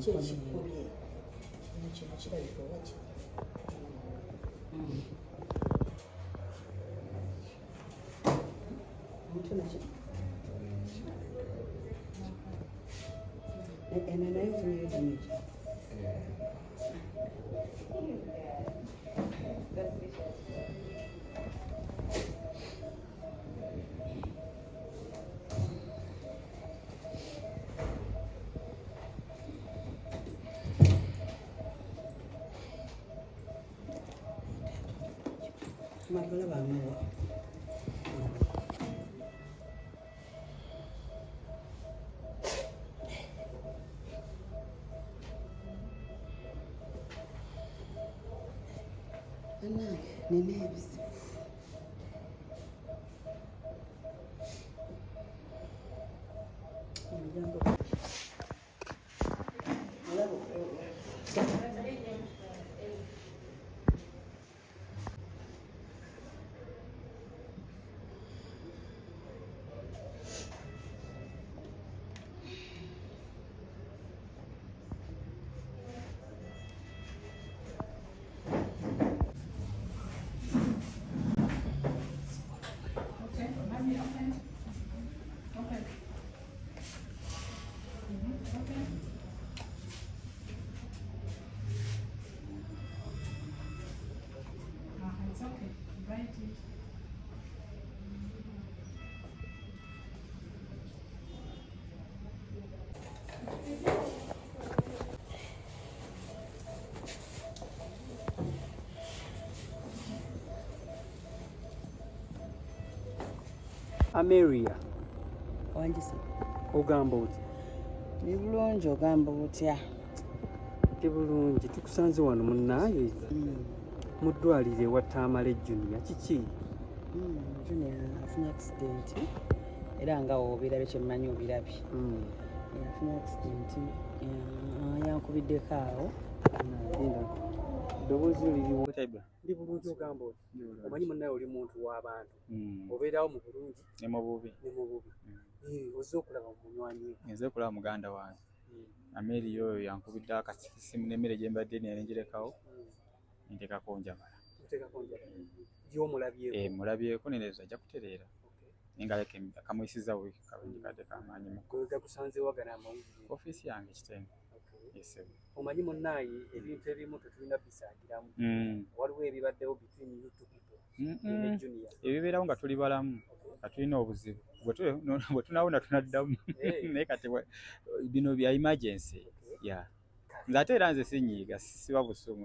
kiki ekikubye kino kirabika oba ki omuntu nakyo eno nayo funyeyo damage magala bamuwa nange nina ebizibu Ameria wanjise ogamba oti ni bulungi ogamba otya tebulungi tukusanze wano munnaaye mu ddwaliro ewa Tamale Junior kiki Junior afunye accident era nga obirabye kyemmanyi obirabye afunye accident yankubiddeko awo ddoboozi liriwo ndi bulungi ogamba oti omanyi munnaaye oli muntu w'abantu obeerawo mu bulungi ne mu bubi ozze okulaba mu munywanyi nze okulaba muganda wange Ameria oyo yankubidde akasimu n'emmere gye mbadde nenjirekawo nteekako njagala gy'omulabyeko mulabyeko nenezo ajja kutereera ninga kamuyisiza bubi kalungi kadde kamaanyi mu gakusanze wagana amawulire ofiisi yange kitenga yesebo omanyi munnaaye ebintu ebimu tetulina bisaagiramu waliwo ebibaddewo between you two people ne Junior ebibeerawo nga tuli balamu nga tulina obuzibu bwe tunawona tunaddamu naye kati bino bya emergency nze ate era nze sinyiiga siba busumu